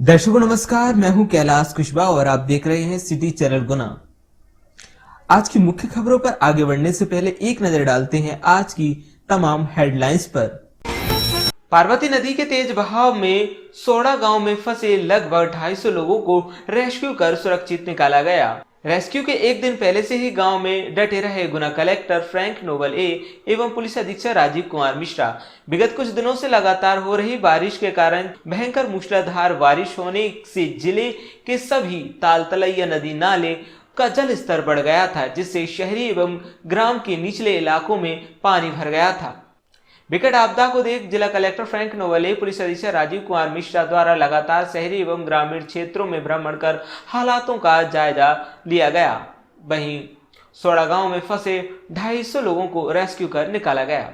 दर्शकों नमस्कार, मैं हूं कैलाश कुशवाहा और आप देख रहे हैं सिटी चैनल गुना। आज की मुख्य खबरों पर आगे बढ़ने से पहले एक नजर डालते हैं आज की तमाम हेडलाइंस पर। पार्वती नदी के तेज बहाव में सोड़ा गांव में फंसे लगभग 250 लोगों को रेस्क्यू कर सुरक्षित निकाला गया। रेस्क्यू के एक दिन पहले से ही गांव में डटे रहे गुना कलेक्टर फ्रैंक नोबल एवं पुलिस अधीक्षक राजीव कुमार मिश्रा। विगत कुछ दिनों से लगातार हो रही बारिश के कारण भयंकर मूसलाधार बारिश होने से जिले के सभी ताल तलैया नदी नाले का जल स्तर बढ़ गया था, जिससे शहरी एवं ग्राम के निचले इलाकों में पानी भर गया था। विकट आपदा को देख जिला कलेक्टर फ्रैंक नोबल पुलिस अधीक्षक राजीव कुमार मिश्रा द्वारा लगातार शहरी एवं ग्रामीण क्षेत्रों में भ्रमण कर हालातों का जायजा लिया गया। वहीं सोड़ा गांव में फंसे 250 लोगों को रेस्क्यू कर निकाला गया।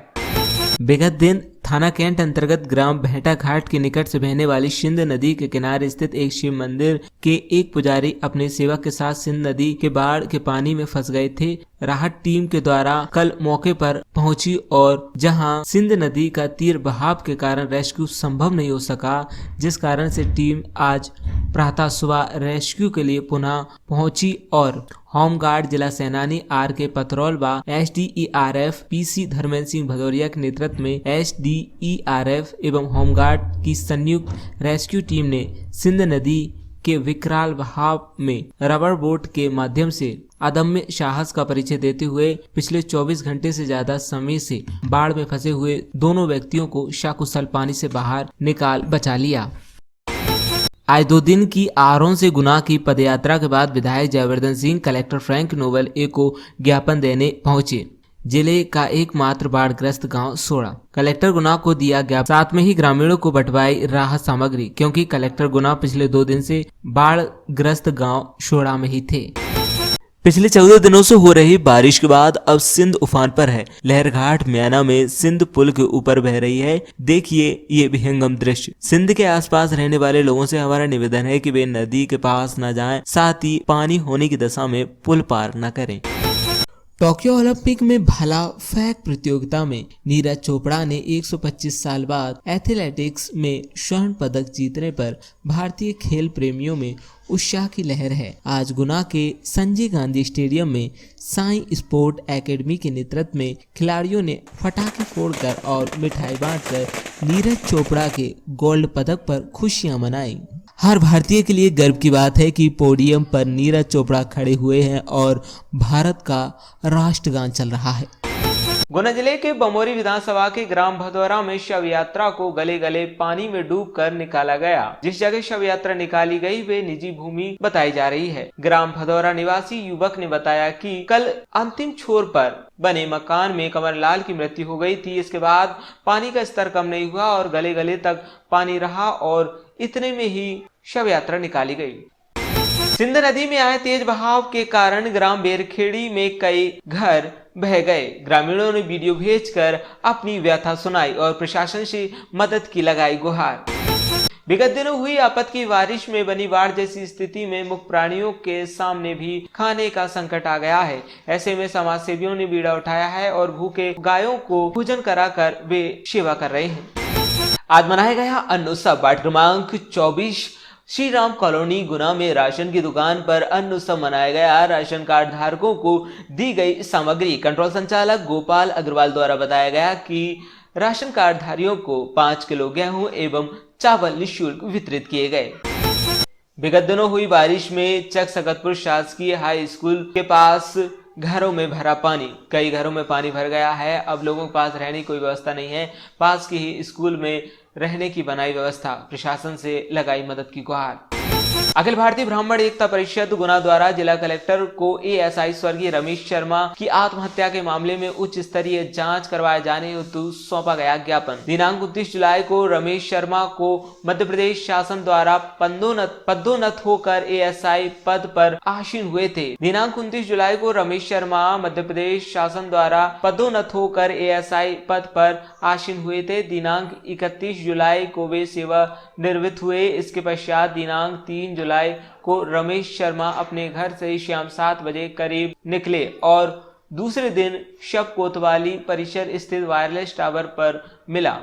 विगत दिन थाना कैंट अंतर्गत ग्राम भेंटा घाट के निकट से बहने वाली सिंध नदी के किनारे स्थित एक शिव मंदिर के एक पुजारी अपने सेवक के साथ सिंध नदी के बाढ़ के पानी में फंस गए थे। राहत टीम के द्वारा कल मौके पर पहुंची और जहां सिंध नदी का तीव्र बहाव के कारण रेस्क्यू संभव नहीं हो सका, जिस कारण से टीम आज प्रातः सुबह रेस्क्यू के लिए पुनः पहुंची और होमगार्ड जिला सेनानी आर के पथरौल व SDERF PC धर्मेंद्र सिंह भदौरिया के नेतृत्व में SDERF एवं होमगार्ड की संयुक्त रेस्क्यू टीम ने सिंध नदी के विकराल बहाव में रबर बोट के माध्यम से अदम्य साहस का परिचय देते हुए पिछले 24 घंटे से ज्यादा समय से बाढ़ में फंसे हुए दोनों व्यक्तियों को सकुशल पानी से बाहर निकाल बचा लिया। आज 2 दिन की आरोन से गुना की पदयात्रा के बाद विधायक Jaivardhan Singh collector Frank Noble को ज्ञापन देने पहुंचे। जिले का एकमात्र बाढ़ग्रस्त गांव सोड़ा। कलेक्टर गुना को दिया ज्ञापन, साथ में ही ग्रामीणों को बंटवाई राहत सामग्री, क्योंकि कलेक्टर गुना पिछले 2 दिन से बाढ़ग्रस्त गांव सोड़ा में ही थे। पिछले 14 दिनों से हो रही बारिश के बाद अब सिंध उफान पर है। लहरघाट म्याना में सिंध पुल के ऊपर बह रही है। देखिए ये विहंगम दृश्य। सिंध के आसपास रहने वाले लोगों से हमारा निवेदन है कि वे नदी के पास न जाएं, साथ ही पानी होने की दशा में पुल पार न करें। टोक्यो ओलंपिक में भाला फेंक प्रतियोगिता में नीरज चोपड़ा ने 125 साल बाद एथलेटिक्स में स्वर्ण पदक जीतने पर भारतीय खेल प्रेमियों में उत्साह की लहर है। आज गुना के संजय गांधी स्टेडियम में साई स्पोर्ट एकेडमी के नेतृत्व में खिलाड़ियों ने पटाखे फोड़कर और मिठाई बांटकर नीरज चोपड़ा के गोल्ड पदक पर खुशियां मनाई। हर भारतीय के लिए गर्व की बात है कि पोडियम पर नीरज चोपड़ा खड़े हुए हैं और भारत का राष्ट्रगान चल रहा है। गुना जिले के बमोरी विधानसभा के ग्राम भदौरा में शव यात्रा को गले गले पानी में डूबकर निकाला गया। जिस जगह शव यात्रा निकाली गई वे निजी भूमि बताई जा रही है। ग्राम भदौरा निवासी युवक ने बताया कि कल अंतिम छोर पर बने मकान में कमरलाल की मृत्यु हो गई थी। इसके बाद पानी का स्तर कम नहीं हुआ और गले गले तक पानी रहा और इतने में ही शव यात्रा निकाली गई। सिंध नदी में आए तेज बहाव के कारण ग्राम बेरखेड़ी में कई घर बह गए। ग्रामीणों ने वीडियो भेजकर अपनी व्यथा सुनाई और प्रशासन से मदद की लगाई गुहार। विगत दिनों हुई आपत्ति की बारिश में बनी बाढ़ जैसी स्थिति में मुख्य प्राणियों के सामने भी खाने का संकट आ गया है। ऐसे में समाज सेवियों ने बीड़ा उठाया है और भूखे गायों को भोजन कराकर वे सेवा कर रहे हैं। आज मनाया गया अन्न उत्सव। वार्ड क्रमांक 24 श्री राम कॉलोनी गुना में राशन की दुकान पर अन्न उत्सव मनाया गया। राशन कार्ड धारकों को दी गई सामग्री। कंट्रोल संचालक गोपाल अग्रवाल द्वारा बताया गया कि राशन कार्ड धारियों को 5 किलो गेहूं एवं चावल निःशुल्क वितरित किए गए। विगत दिनों हुई बारिश में चक सकतपुर शासकीय हाई स्कूल के पास घरों में भरा पानी। कई घरों में पानी भर गया है। अब लोगों के पास रहने की कोई व्यवस्था नहीं है। पास के ही स्कूल में रहने की बनाई व्यवस्था। प्रशासन से लगाई मदद की गुहार। अखिल भारतीय ब्राह्मण एकता परिषद गुना द्वारा जिला कलेक्टर को ASI स्वर्गीय रमेश शर्मा की आत्महत्या के मामले में उच्च स्तरीय जांच करवाए जाने हेतु सौंपा गया ज्ञापन। दिनांक 29 जुलाई को रमेश शर्मा को मध्य प्रदेश शासन द्वारा पदोन्नत होकर ASI पद पर आसीन हुए थे। दिनांक 29 जुलाई को रमेश शर्मा मध्य प्रदेश शासन द्वारा पदोन्नत होकर ASI पद पर आसीन हुए थे। दिनांक 31 जुलाई को वे सेवा निवृत्त हुए। इसके पश्चात दिनांक 3 जुलाई को रमेश शर्मा अपने घर से शाम 7 बजे करीब निकले और दूसरे दिन शव कोतवाली परिसर स्थित वायरलेस टावर पर मिला।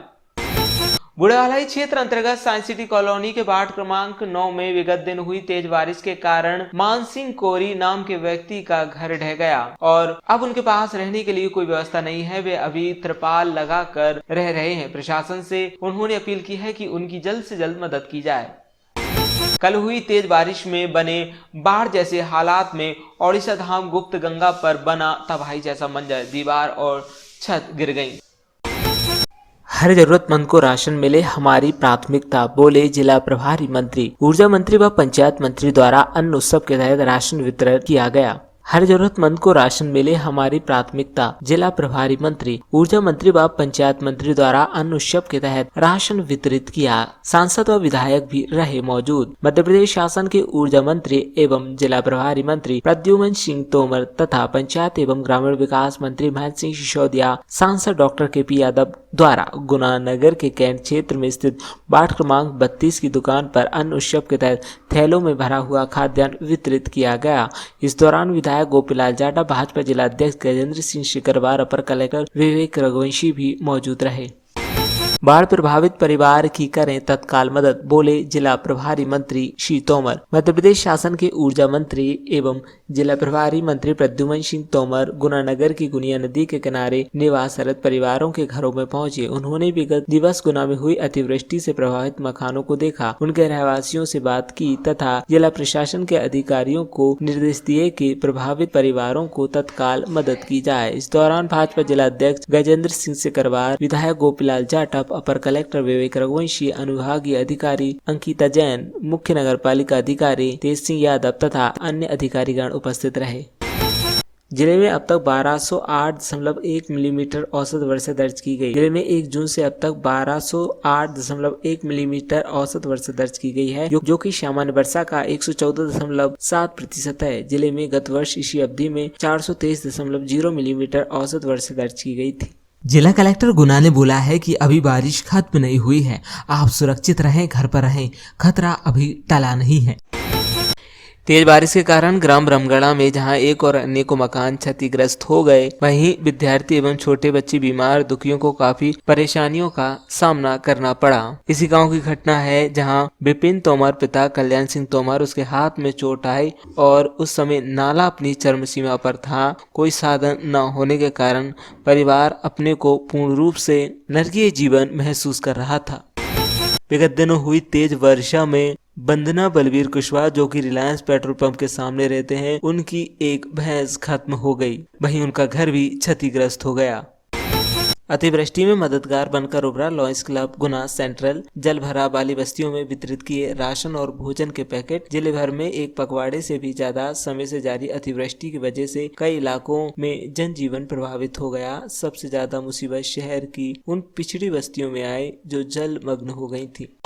बुढ़ालाई क्षेत्र अंतर्गत साइंस सिटी कॉलोनी के वार्ड क्रमांक 9 में विगत दिन हुई तेज बारिश के कारण मान सिंह कोरी नाम के व्यक्ति का घर ढह गया और अब उनके पास रहने के लिए कोई व्यवस्था नहीं है। वे अभी त्रिपाल लगाकर रह रहे हैं। प्रशासन से उन्होंने अपील की है कि उनकी जल्द से जल्द मदद की जाए। कल हुई तेज बारिश में बने बाढ़ जैसे हालात में ओडिशा धाम गुप्त गंगा पर बना तबाही जैसा मंजर, दीवार और छत गिर गई। हर जरूरतमंद को राशन मिले हमारी प्राथमिकता, बोले जिला प्रभारी मंत्री। ऊर्जा मंत्री व पंचायत मंत्री द्वारा अन्न उत्सव के तहत राशन वितरण किया गया। हर जरूरतमंद को राशन मिले हमारी प्राथमिकता, जिला प्रभारी मंत्री। ऊर्जा मंत्री व पंचायत मंत्री द्वारा अन्न उत्सव के तहत राशन वितरित किया। सांसद व विधायक भी रहे मौजूद। मध्य प्रदेश शासन के ऊर्जा मंत्री एवं जिला प्रभारी मंत्री प्रद्युमन सिंह तोमर तथा पंचायत एवं ग्रामीण विकास मंत्री महेंद्र सिंह सिसोदिया, सांसद डॉक्टर के.पी. यादव द्वारा गुना नगर के कैंट क्षेत्र में स्थित वार्ड क्रमांक 32 की दुकान पर अन्न उत्सव के तहत थैलों में भरा हुआ खाद्यान्न वितरित किया गया। इस दौरान विधायक गोपीलाल जाटव, भाजपा जिला अध्यक्ष गजेंद्र सिंह शिकरवार, अपर कलेक्टर विवेक रघुवंशी भी मौजूद रहे। बाढ़ प्रभावित परिवार की करें तत्काल मदद, बोले जिला प्रभारी मंत्री श्री तोमर। मध्य प्रदेश शासन के ऊर्जा मंत्री एवं जिला प्रभारी मंत्री प्रद्युमन सिंह तोमर गुना नगर की गुनिया नदी के किनारे निवासरत परिवारों के घरों में पहुंचे। उन्होंने विगत दिवस गुना में हुई अतिवृष्टि से प्रभावित मकानों को देखा, उनके रहवासियों से बात की तथा जिला प्रशासन के अधिकारियों को निर्देश दिए कि प्रभावित परिवारों को तत्काल मदद की जाए। इस दौरान भाजपा जिला अध्यक्ष गजेंद्र सिंह शिकरवार, विधायक गोपीलाल जाटव, अपर कलेक्टर विवेक रघुवंशी, अनुविभागीय अधिकारी अंकिता जैन, मुख्य नगर पालिका अधिकारी तेज सिंह यादव तथा अन्य अधिकारीगण उपस्थित रहे। जिले में अब तक 1208.1 मिलीमीटर औसत वर्षा दर्ज की गई। जिले में 1 जून से अब तक 1208.1 मिलीमीटर औसत वर्षा दर्ज की गई है, जो कि सामान्य वर्षा का 114.7% है। जिले में गत वर्ष इसी अवधि में 423.0 मिलीमीटर औसत वर्षा दर्ज की गई थी। जिला कलेक्टर गुना ने बोला है कि अभी बारिश खत्म नहीं हुई है, आप सुरक्षित रहें, घर पर रहें, खतरा अभी टला नहीं है। तेज बारिश के कारण ग्राम ब्रह्मगढ़ा में जहां एक और अन्य को मकान क्षतिग्रस्त हो गए, वहीं विद्यार्थी एवं छोटे बच्चे बीमार दुखियों को काफी परेशानियों का सामना करना पड़ा। इसी गांव की घटना है जहां विपिन तोमर पिता कल्याण सिंह तोमर, उसके हाथ में चोट आई और उस समय नाला अपनी चरम सीमा पर था। कोई साधन न होने के कारण परिवार अपने को पूर्ण रूप से नरकीय जीवन महसूस कर रहा था। विगत दिनों हुई तेज वर्षा में वंदना बलवीर कुशवाहा, जो कि रिलायंस पेट्रोल पंप के सामने रहते हैं, उनकी एक भैंस खत्म हो गई, वहीं उनका घर भी क्षतिग्रस्त हो गया। अतिवृष्टि में मददगार बनकर उभरा लॉयंस क्लब गुना सेंट्रल जल भराव वाली बस्तियों में वितरित किए राशन और भोजन के पैकेट। जिले भर में एक पखवाड़े से भी ज्यादा समय से जारी अतिवृष्टि की वजह से कई इलाकों में जनजीवन प्रभावित हो गया। सबसे ज्यादा मुसीबत शहर की उन पिछड़ी बस्तियों में आई जो जलमग्न हो गई थी।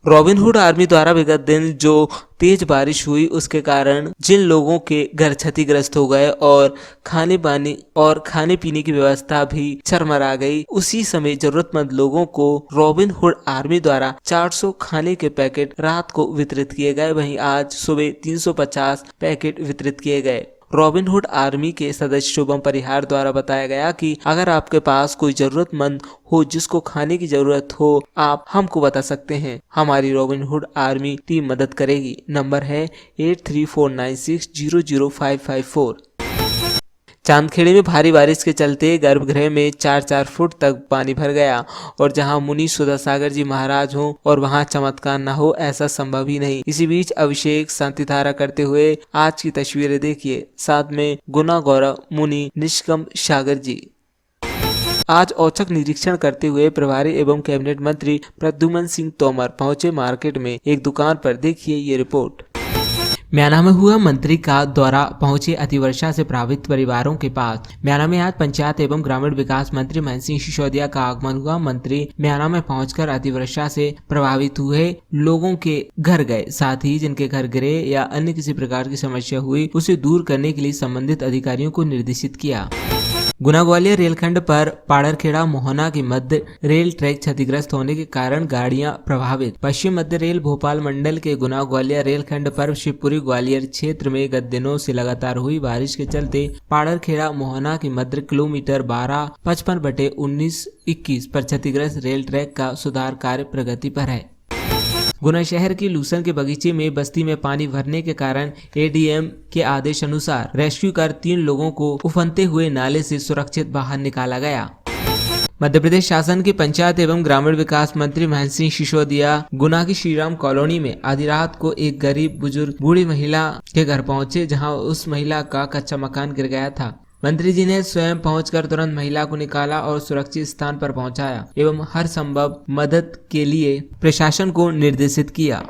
रॉबिनहुड आर्मी द्वारा विगत दिन जो तेज बारिश हुई उसके कारण जिन लोगों के घर क्षतिग्रस्त हो गए और खाने पीने की व्यवस्था भी चरमरा गई, उसी समय जरूरतमंद लोगों को रॉबिनहुड आर्मी द्वारा 400 खाने के पैकेट रात को वितरित किए गए। वहीं आज सुबह 350 पैकेट वितरित किए गए। रॉबिनहुड आर्मी के सदस्य शुभम परिहार द्वारा बताया गया कि अगर आपके पास कोई जरूरतमंद हो जिसको खाने की जरूरत हो, आप हमको बता सकते हैं, हमारी रॉबिनहुड आर्मी टीम मदद करेगी। नंबर है 8349600554। चांदखेड़े में भारी बारिश के चलते गर्भगृह में 4-4 फुट तक पानी भर गया और जहां मुनि सुधा सागर जी महाराज हो और वहां चमत्कार न हो, ऐसा संभव ही नहीं। इसी बीच अभिषेक शांतिधारा करते हुए आज की तस्वीरें देखिए, साथ में गुना गौरव मुनि निष्कम सागर जी। आज औचक निरीक्षण करते हुए प्रभारी एवं कैबिनेट मंत्री प्रद्युमन सिंह तोमर पहुंचे मार्केट में एक दुकान पर। देखिए ये रिपोर्ट। म्याना में हुआ मंत्री का दौरा, पहुंचे अतिवर्षा से प्रभावित परिवारों के पास। म्याना में आज पंचायत एवं ग्रामीण विकास मंत्री महेंद्र सिंह सिसोदिया का आगमन हुआ। मंत्री म्याना में पहुंचकर अतिवर्षा से प्रभावित हुए लोगों के घर गए, साथ ही जिनके घर गिरे या अन्य किसी प्रकार की समस्या हुई उसे दूर करने के लिए संबंधित अधिकारियों को निर्देशित किया। गुना ग्वालियर रेलखंड पर पाड़रखेड़ा मोहना के मध्य रेल ट्रैक क्षतिग्रस्त होने के कारण गाड़ियां प्रभावित। पश्चिम मध्य रेल भोपाल मंडल के गुना ग्वालियर रेलखंड पर शिवपुरी ग्वालियर क्षेत्र में गत दिनों से लगातार हुई बारिश के चलते पाड़रखेड़ा मोहना के मध्य किलोमीटर 1255/19-21 पर क्षतिग्रस्त रेल ट्रैक का सुधार कार्य प्रगति पर है। गुना शहर की लूसन के बगीचे में बस्ती में पानी भरने के कारण एडीएम के आदेश अनुसार रेस्क्यू कर 3 लोगों को उफनते हुए नाले से सुरक्षित बाहर निकाला गया। मध्य प्रदेश शासन के पंचायत एवं ग्रामीण विकास मंत्री महेंद्र सिंह सिसोदिया गुना की श्रीराम कॉलोनी में आधी रात को एक गरीब बुजुर्ग बूढ़ी महिला के घर पहुंचे, जहां उस महिला का कच्चा मकान गिर गया था। मंत्री जी ने स्वयं पहुंचकर तुरंत महिला को निकाला और सुरक्षित स्थान पर पहुंचाया एवं हर संभव मदद के लिए प्रशासन को निर्देशित किया।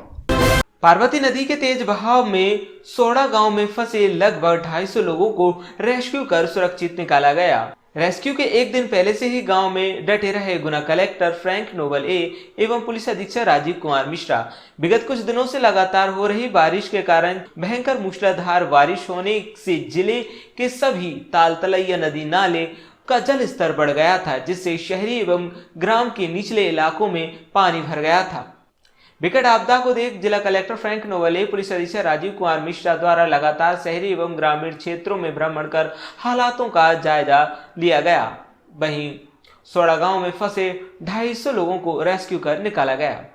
पार्वती नदी के तेज बहाव में सोड़ा गांव में फंसे लगभग 250 लोगों को रेस्क्यू कर सुरक्षित निकाला गया। रेस्क्यू के एक दिन पहले से ही गांव में डटे रहे गुना कलेक्टर फ्रैंक नोबल एवं पुलिस अधीक्षक राजीव कुमार मिश्रा विगत कुछ दिनों से लगातार हो रही बारिश के कारण भयंकर मूसलाधार बारिश होने से जिले के सभी ताल तलैया नदी नाले का जल स्तर बढ़ गया था, जिससे शहरी एवं ग्राम के निचले इलाकों में पानी भर गया था। विकट आपदा को देख जिला कलेक्टर फ्रैंक नोवले पुलिस अधीक्षक राजीव कुमार मिश्रा द्वारा लगातार शहरी एवं ग्रामीण क्षेत्रों में भ्रमण कर हालातों का जायजा लिया गया। वहीं सोड़ा गांव में फंसे 250 लोगों को रेस्क्यू कर निकाला गया।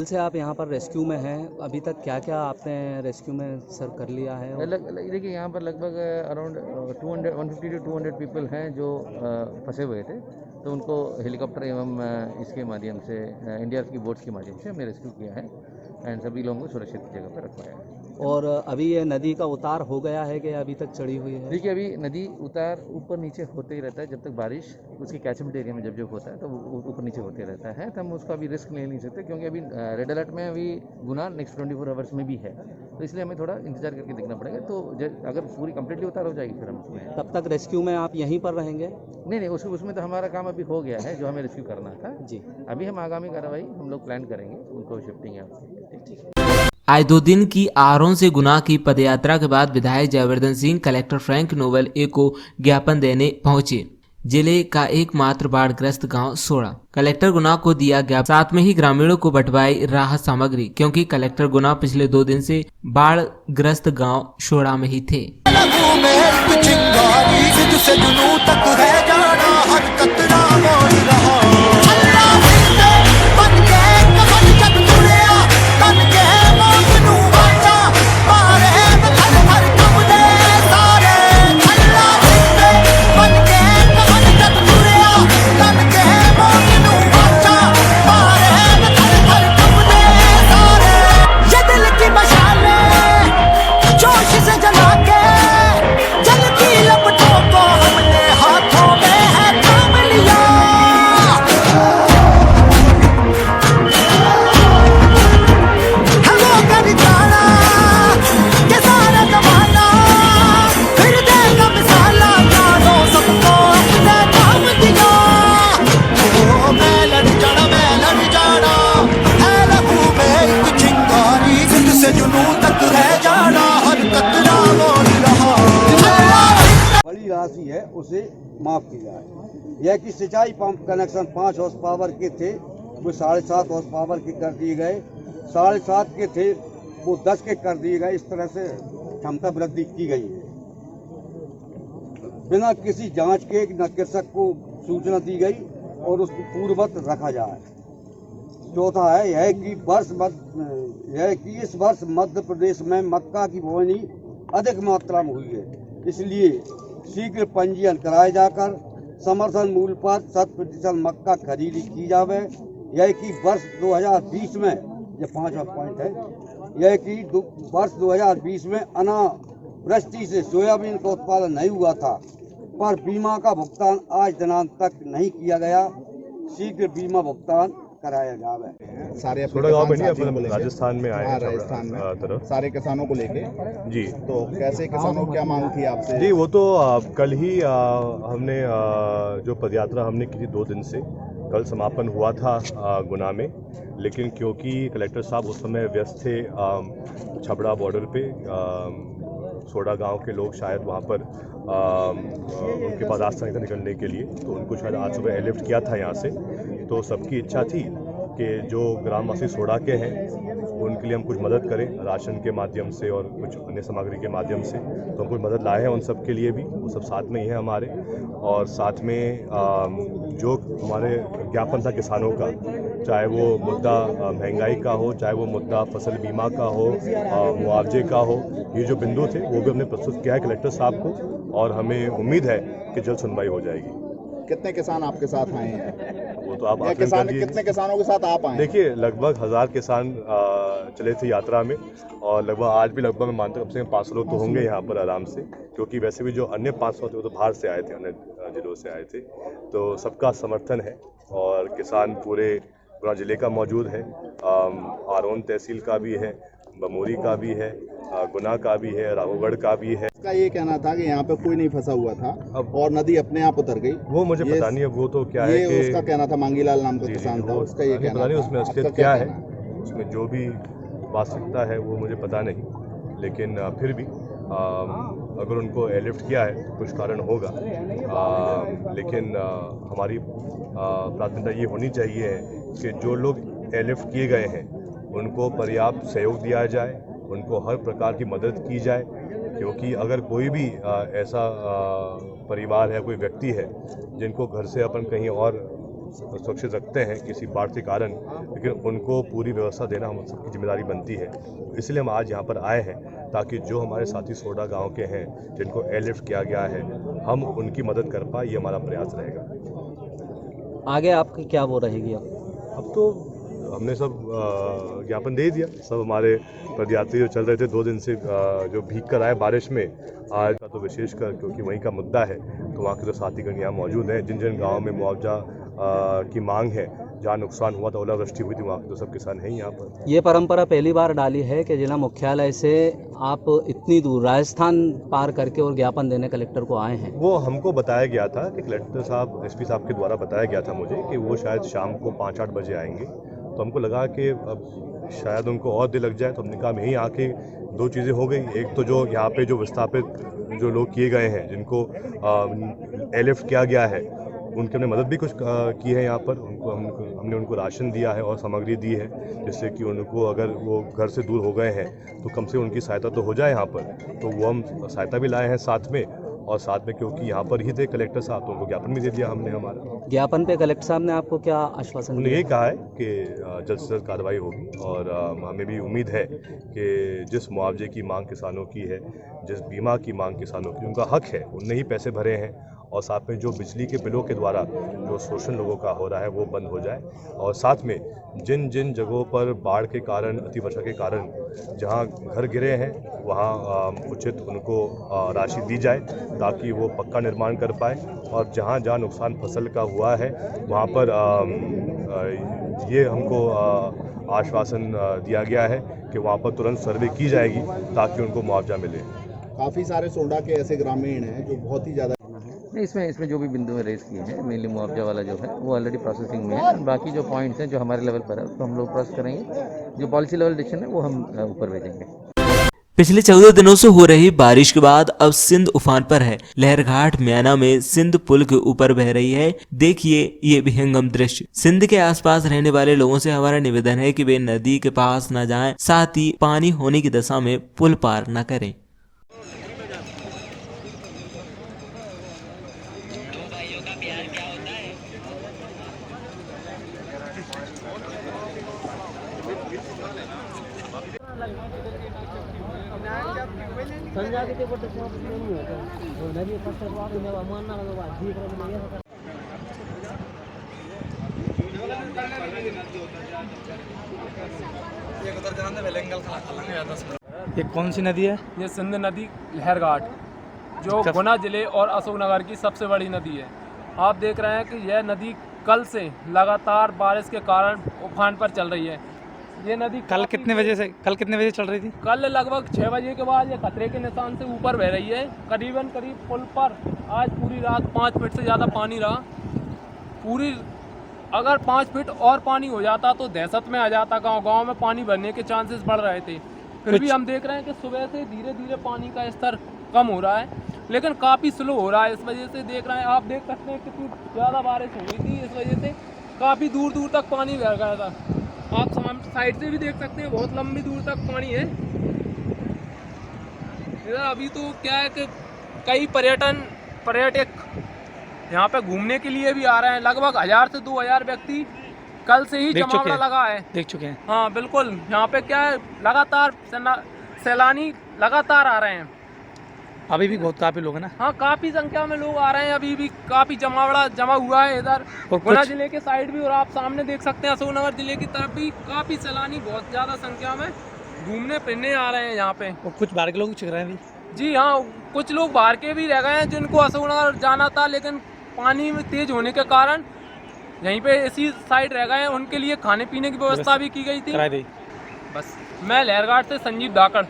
से आप यहाँ पर रेस्क्यू में हैं, अभी तक क्या क्या आपने रेस्क्यू में सर कर लिया है? देखिए यहाँ पर लगभग अराउंड 150 to 200 पीपल हैं जो फंसे हुए थे, तो उनको हेलीकॉप्टर एवं इसके माध्यम से इंडिया की बोट्स के माध्यम से हमने रेस्क्यू किया है एंड सभी लोगों को सुरक्षित जगह पर रखवाया है। और अभी ये नदी का उतार हो गया है कि अभी तक चढ़ी हुई है? देखिए अभी नदी उतार ऊपर नीचे होते ही रहता है, जब तक बारिश उसके कैचमेंट एरिया में जब होता है तो वो ऊपर नीचे होते रहता है, तो हम उसका अभी रिस्क ले नहीं सकते क्योंकि अभी रेड अलर्ट में अभी गुना नेक्स्ट 24 आवर्स में भी है, तो इसलिए हमें थोड़ा इंतजार करके देखना पड़ेगा। तो अगर पूरी कंप्लीटली उतार हो जाएगी फिर हम उसमें। तब तक रेस्क्यू में आप यहीं पर रहेंगे? नहीं, उसमें तो हमारा काम अभी हो गया है जो हमें रेस्क्यू करना था जी। अभी हम आगामी कार्रवाई हम लोग प्लान करेंगे, उनको शिफ्टिंग है। आज 2 दिन की आरोन से गुना की पदयात्रा के बाद विधायक Jaivardhan Singh collector Frank Noble को ज्ञापन देने पहुंचे। जिले का एकमात्र बाढ़ग्रस्त गांव सोड़ा, कलेक्टर गुना को दिया ज्ञापन, साथ में ही ग्रामीणों को बंटवाई राहत सामग्री, क्योंकि कलेक्टर गुना पिछले 2 दिन से बाढ़ग्रस्त गांव सोड़ा में ही थे। माफ़ की जाए। यह कि सिंचाई पंप कनेक्शन 5 हॉर्स पावर के थे वो 7.5 हॉर्स पावर के कर दिए गए, 7.5 के थे वो 10 के कर दिए गए। इस तरह से क्षमता वृद्धि की गई है बिना किसी जांच के। न कृषक को सूचना दी गई और उसको पूर्ववत रखा जाए। चौथा है यह कि इस वर्ष मध्य प्रदेश में मक्का की बोनी अधिक मात्रा में हुई है, इसलिए शीघ्र पंजीयन कराए जाकर समर्थन मूल्य पर 100% मक्का खरीदी की जावे। यह कि वर्ष 2020 में, यह 5वां पॉइंट है, यह कि वर्ष 2020 में अनावृष्टि से सोयाबीन का उत्पादन नहीं हुआ था, पर बीमा का भुगतान आज दिनांक तक नहीं किया गया। शीघ्र बीमा भुगतान कराया जावे। सारे थोड़ा गाँव में नहीं, अपन राजस्थान में आए हैं, राजस्थान में तरफ सारे किसानों को लेके जी। तो कैसे किसानों को क्या मांग थी आपसे? जी वो तो कल ही हमने जो पदयात्रा हमने की थी 2 दिन से, कल समापन हुआ था गुना में, लेकिन क्योंकि कलेक्टर साहब उस समय व्यस्त थे छबड़ा बॉर्डर पे, सोडा गांव के लोग शायद वहाँ पर उनके पास रास्ता नहीं था निकलने के लिए, तो उनको शायद आज सुबह एयरलिफ्ट किया था यहाँ से। तो सबकी इच्छा थी कि जो ग्रामवासी सोडा के हैं उनके लिए हम कुछ मदद करें राशन के माध्यम से और कुछ अन्य सामग्री के माध्यम से, तो हम कुछ मदद लाए हैं उन सब के लिए भी, वो सब साथ में ही है हमारे। और साथ में जो हमारे ज्ञापन था किसानों का, चाहे वो मुद्दा महंगाई का हो, चाहे वो मुद्दा फसल बीमा का हो, मुआवजे का हो, ये जो बिंदु थे वो भी हमने प्रस्तुत किया है कलेक्टर साहब को, और हमें उम्मीद है कि जल्द सुनवाई हो जाएगी। कितने किसान आपके साथ आए हैं? वो तो आप कितने किसानों के साथ आप आए? देखिए लगभग 1000 किसान चले थे यात्रा में, और लगभग आज भी लगभग मैं मानता हूँ कम से कम 500 लोग तो होंगे यहाँ पर आराम से, क्योंकि वैसे भी जो अन्य 500 थे वो तो बाहर से आए थे, अन्य जिलों से आए थे। तो सबका समर्थन है और किसान पूरे गुना जिले का मौजूद है, आरोन तहसील का भी है, बमोरी का भी है, गुना का भी है, राघवगढ़ का भी है। इसका ये कहना था कि यहाँ पे कोई नहीं फंसा हुआ था और नदी अपने आप उतर गई। वो मुझे पता नहीं है, वो तो क्या है कि उसका कहना था, मांगीलाल नाम का किसान था, उसका ये कहना पता नहीं था। उसमें असलियत क्या है, उसमें जो भी वास्तविकता है वो मुझे पता नहीं, लेकिन फिर भी अगर उनको एयरलिफ्ट किया है तो कुछ कारण होगा, लेकिन हमारी प्राथमिकता ये होनी चाहिए कि जो लोग एयरलिफ्ट किए गए हैं उनको पर्याप्त सहयोग दिया जाए, उनको हर प्रकार की मदद की जाए, क्योंकि अगर कोई भी ऐसा परिवार है, कोई व्यक्ति है जिनको घर से अपन कहीं और सुरक्षित रखते हैं किसी बाढ़ के कारण, लेकिन उनको पूरी व्यवस्था देना हम सबकी जिम्मेदारी बनती है। इसलिए हम आज यहाँ पर आए हैं ताकि जो हमारे साथी सोडा गांव के हैं जिनको एयरलिफ्ट किया गया है, हम उनकी मदद कर पाए, ये हमारा प्रयास रहेगा। आगे आपकी क्या वो रहेगी? अब तो हमने सब ज्ञापन दे दिया, सब हमारे पदयात्री जो चल रहे थे 2 दिन से जो भीग कर आए बारिश में, आज का तो विशेषकर क्योंकि वहीं का मुद्दा है, तो वहाँ के तो साथीगण यहाँ मौजूद हैं। जिन जिन गाँव में मुआवजा की मांग है, जहाँ नुकसान हुआ था, ओलावृष्टि हुई थी, वहाँ के तो सब किसान हैं यहाँ पर। ये परंपरा पहली बार डाली है कि जिला मुख्यालय से आप इतनी दूर राजस्थान पार करके और ज्ञापन देने कलेक्टर को आए हैं? वो हमको बताया गया था कि कलेक्टर साहब, एसपी साहब के द्वारा बताया गया था मुझे कि वो शायद शाम को 5-8 बजे आएंगे, तो हमको लगा कि अब शायद उनको और देर लग जाए, तो हमने कहा हम यहीं आके 2 चीज़ें हो गई। एक तो जो यहाँ पे जो विस्थापित जो लोग किए गए हैं, जिनको एयरलिफ्ट किया गया है, उनकी हमने मदद भी कुछ की है यहाँ पर, हमने उनको राशन दिया है और सामग्री दी है, जिससे कि उनको अगर वो घर से दूर हो गए हैं तो कम से कम उनकी सहायता तो हो जाए यहाँ पर, तो वो हम सहायता भी लाए हैं साथ में। और साथ में क्योंकि यहाँ पर ही थे कलेक्टर साहब, तो उनको ज्ञापन भी दे दिया हमने हमारा। ज्ञापन पे कलेक्टर साहब ने आपको क्या आश्वासन उन्होंने दिया? यही कहा है कि जल्द से जल्द कार्रवाई होगी, और हमें भी उम्मीद है कि जिस मुआवजे की मांग किसानों की है, जिस बीमा की मांग किसानों की, उनका हक है, उनने ही पैसे भरे हैं, और साथ में जो बिजली के बिलों के द्वारा जो शोषण लोगों का हो रहा है वो बंद हो जाए, और साथ में जिन जिन जगहों पर बाढ़ के कारण, अतिवर्षा के कारण जहां घर गिरे हैं वहां उचित उनको राशि दी जाए ताकि वो पक्का निर्माण कर पाए, और जहां जहां नुकसान फसल का हुआ है वहां पर ये हमको आश्वासन दिया गया है कि वहां पर तुरंत सर्वे की जाएगी ताकि उनको मुआवजा मिले। काफ़ी सारे सोडा के ऐसे ग्रामीण हैं जो बहुत ही ज़्यादा नहीं, इसमें जो भी बिंदु में रेस किए हैं, मेनली मुआवजा वाला जो है वो ऑलरेडी प्रोसेसिंग में है। बाकी जो पॉइंट्स हैं जो हमारे लेवल पर है उसको हम लोग प्रोसेस करेंगे, जो पॉलिसी लेवल डिसीजन है वो हम ऊपर भेजेंगे। पिछले 14 दिनों से हो रही बारिश के बाद अब सिंध उफान पर है। लहरघाट म्याना में सिंध पुल के ऊपर बह रही है। देखिए ये विहंगम दृश्य। सिंध के आसपास रहने वाले लोगों से हमारा निवेदन है कि वे नदी के पास न जाएं, साथ ही पानी होने की दशा में पुल पार न करें। ये कौन सी नदी है? ये सिंध नदी लहरघाट जो गुना जिले और अशोकनगर की सबसे बड़ी नदी है। आप देख रहे हैं कि यह नदी कल से लगातार बारिश के कारण उफान पर चल रही है। ये नदी कल कितने बजे चल रही थी? कल लगभग 6 बजे के बाद ये खतरे के निशान से ऊपर बह रही है। करीब पुल पर आज पूरी रात 5 फीट से ज़्यादा पानी रहा। अगर 5 फीट और पानी हो जाता तो दहशत में आ जाता। गांव में पानी भरने के चांसेस बढ़ रहे थे। फिर भी हम देख रहे हैं कि सुबह से धीरे धीरे पानी का स्तर कम हो रहा है, लेकिन काफ़ी स्लो हो रहा है। इस वजह से देख रहे हैं, आप देख सकते हैं कितनी ज़्यादा बारिश हो गई थी। इस वजह से काफ़ी दूर दूर तक पानी बह गया था। आप साइड से भी देख सकते हैं, बहुत लंबी दूर तक पानी है इधर। अभी तो क्या है कि कई पर्यटक यहाँ पे घूमने के लिए भी आ रहे हैं। लगभग 1000 से 2000 व्यक्ति कल से ही जमावड़ा लगा है, देख चुके हैं। हाँ बिल्कुल, यहाँ पे क्या है लगातार सैलानी लगातार आ रहे हैं। अभी भी काफी लोग हैं ना? हाँ, काफ़ी संख्या में लोग आ रहे हैं। अभी भी काफ़ी जमावड़ा जमा हुआ है इधर गुना जिले के साइड भी, और आप सामने देख सकते हैं अशोकनगर जिले की तरफ भी काफ़ी सैलानी बहुत ज़्यादा संख्या में घूमने फिरने आ रहे हैं यहाँ पे। और कुछ बाहर के लोग चल रहे हैं जी हाँ, कुछ लोग बाहर के भी रह गए हैं जिनको अशोकनगर जाना था, लेकिन पानी में तेज होने के कारण यहीं पे इसी साइड रह गए हैं। उनके लिए खाने पीने की व्यवस्था भी की गई थी। बस मैं लहरघाट से संजीव धाकड़।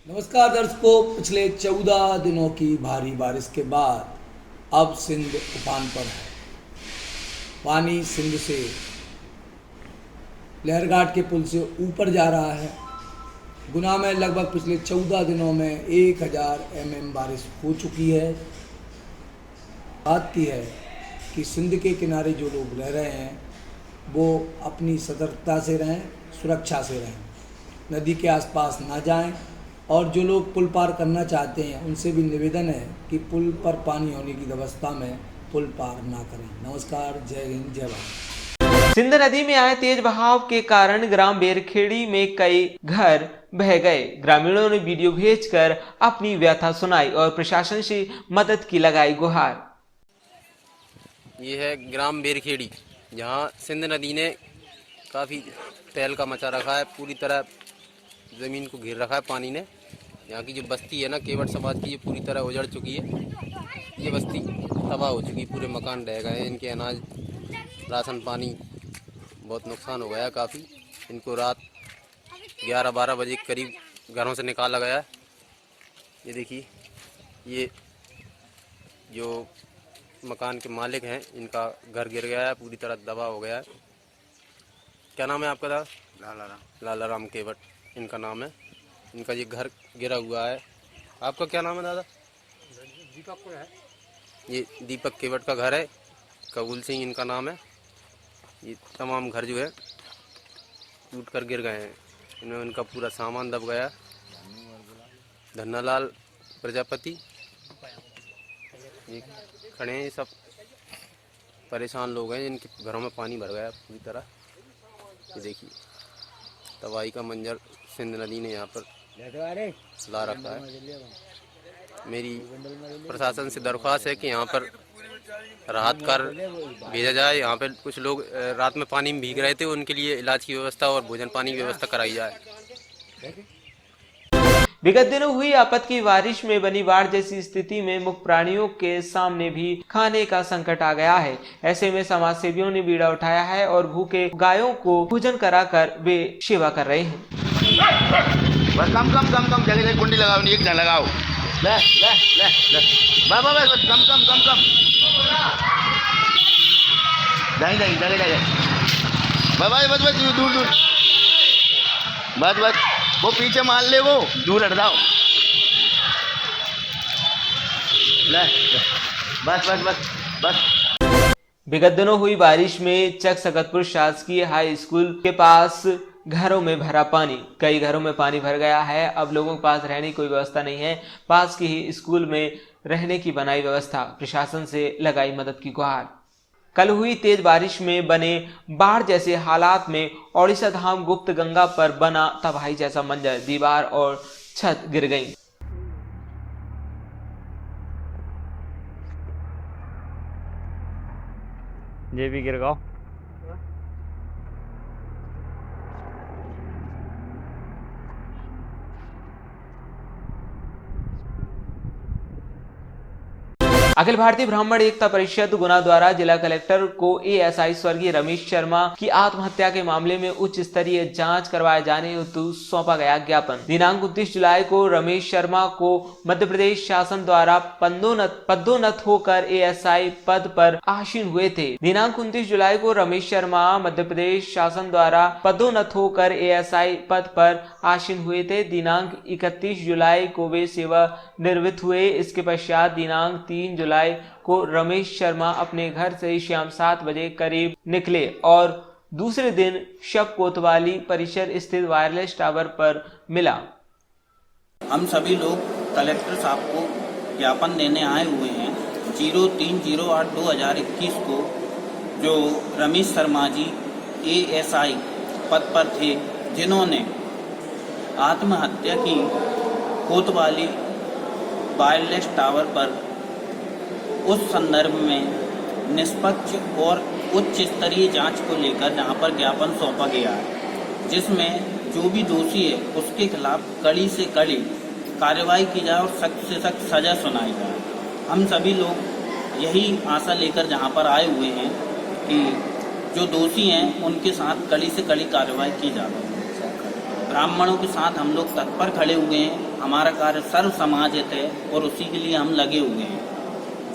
नमस्कार दर्शकों, पिछले 14 दिनों की भारी बारिश के बाद अब सिंध उफान पर है। पानी सिंध से लहरघाट के पुल से ऊपर जा रहा है। गुना में लगभग पिछले 14 दिनों में 1000 mm बारिश हो चुकी है। बात की है कि सिंध के किनारे जो लोग रह रहे हैं वो अपनी सतर्कता से रहें, सुरक्षा से रहें, नदी के आसपास ना जाएं, और जो लोग पुल पार करना चाहते हैं उनसे भी निवेदन है कि पुल पर पानी होने की अवस्था में पुल पार ना करें। नमस्कार, जय हिंद, जय भारत। सिंध नदी में आए तेज बहाव के कारण ग्राम बेरखेड़ी में कई घर बह गए। ग्रामीणों ने वीडियो भेजकर अपनी व्यथा सुनाई और प्रशासन से मदद की लगाई गुहार। ये है ग्राम बेरखेड़ी, जहाँ सिंध नदी ने काफ़ी तहलका मचा रखा है। पूरी तरह ज़मीन को घेर रखा है पानी ने। यहाँ की जो बस्ती है ना केवट समाज की, ये पूरी तरह उजड़ चुकी है। ये बस्ती तबाह हो चुकी, पूरे मकान रह गए हैं। इनके अनाज, राशन पानी बहुत नुकसान हो गया काफ़ी। इनको रात 11-12 बजे के करीब घरों से निकाला गया है। ये देखिए, ये जो मकान के मालिक हैं इनका घर गिर गया है, पूरी तरह तबाह हो गया है। क्या नाम है आपका दादा? लाला राम केवट इनका नाम है। इनका ये घर गिरा हुआ है। आपका क्या नाम है दादा? दीपक है। ये दीपक केवट का घर है। कबूल सिंह इनका नाम है। ये तमाम घर जो है टूट कर गिर गए हैं। इन्हें उनका पूरा सामान दब गया। धन्नालाल प्रजापति ये खड़े हैं। ये सब परेशान लोग हैं जिनके घरों में पानी भर गया पूरी तरह। ये देखिए तबाही का मंजर सिंध नदी ने यहाँ पर ला रखा है। मेरी प्रशासन से दरख्वास्त है कि यहाँ पर राहत कार्य भेजा जाए। यहाँ पर कुछ लोग रात में पानी में भीग रहे थे, उनके लिए इलाज की व्यवस्था और भोजन पानी की व्यवस्था कराई जाए। विगत दिनों हुई आपत की बारिश में बनी बाढ़ जैसी स्थिति में मुख्य प्राणियों के सामने भी खाने का संकट आ गया है। ऐसे में समाज सेवियों ने बीड़ा उठाया है और भूखे गायों को भोजन कराकर वे सेवा कर रहे हैं। बस कम जगह कुंडी लगाओ, एक जन लगाओ। ले ले ले ले बस कम नहीं जगह बस दूर बस वो पीछे मार ले, वो दूर हट जाओ। ले बस बस बस बस। विगत दिनों हुई बारिश में चक सकतपुर शासकीय हाई स्कूल के पास घरों में भरा पानी। कई घरों में पानी भर गया है। अब लोगों के पास रहने की कोई व्यवस्था नहीं है। पास के ही स्कूल में रहने की बनाई व्यवस्था, प्रशासन से लगाई मदद की गुहार। कल हुई तेज बारिश में बने बाढ़ जैसे हालात में ओडिशा धाम गुप्त गंगा पर बना तबाही जैसा मंजर, दीवार और छत गिर गई। ये भी गिर गया। अखिल भारतीय ब्राह्मण एकता परिषद गुना द्वारा जिला कलेक्टर को एएसआई स्वर्गीय रमेश शर्मा की आत्महत्या के मामले में उच्च स्तरीय जांच करवाए जाने हेतु सौंपा गया ज्ञापन। दिनांक 29 जुलाई को रमेश शर्मा को मध्य प्रदेश शासन द्वारा पदोन्नत होकर एएसआई पद पर आसीन हुए थे। दिनांक 29 जुलाई को रमेश शर्मा मध्य प्रदेश शासन द्वारा पदोन्नत होकर एएसआई पद पर आसीन हुए थे। दिनांक 31 जुलाई को वे सेवा निवृत्त हुए। इसके पश्चात दिनांक 3 जुलाई को रमेश शर्मा अपने घर से शाम 7 बजे करीब निकले और दूसरे दिन शव कोतवाली परिसर स्थित वायरलेस टावर पर मिला। हम सभी लोग कलेक्टर साहब को ज्ञापन देने आए हुए हैं। 03/08/2021 को जो रमेश शर्मा जी एएसआई पद पर थे, जिन्होंने आत्महत्या की कोतवाली वायरलेस टावर पर, उस संदर्भ में निष्पक्ष और उच्च स्तरीय जांच को लेकर जहां पर ज्ञापन सौंपा गया है, जिसमें जो भी दोषी है उसके खिलाफ कड़ी से कड़ी कार्रवाई की जाए और सख्त से सख्त सजा सुनाई जाए। हम सभी लोग यही आशा लेकर जहां पर आए हुए हैं कि जो दोषी हैं उनके साथ कड़ी से कड़ी कार्रवाई की जाए। ब्राह्मणों के साथ हम लोग तत्पर खड़े हुए हैं। हमारा कार्य सर्व समाजित है और उसी के लिए हम लगे हुए हैं।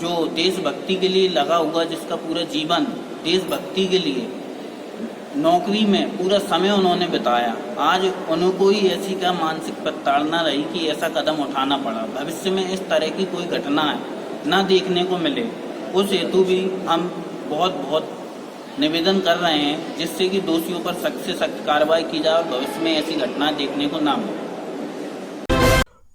जो देशभक्ति के लिए लगा हुआ, जिसका पूरा जीवन देशभक्ति के लिए नौकरी में पूरा समय उन्होंने बिताया, आज उनको ही ऐसी क्या मानसिक प्रताड़ना रही कि ऐसा कदम उठाना पड़ा। भविष्य में इस तरह की कोई घटना न देखने को मिले, उस हेतु भी हम बहुत निवेदन कर रहे हैं, जिससे कि दोषियों पर सख्त से सख्त कार्रवाई की जाए और भविष्य में ऐसी घटना देखने को ना मिले।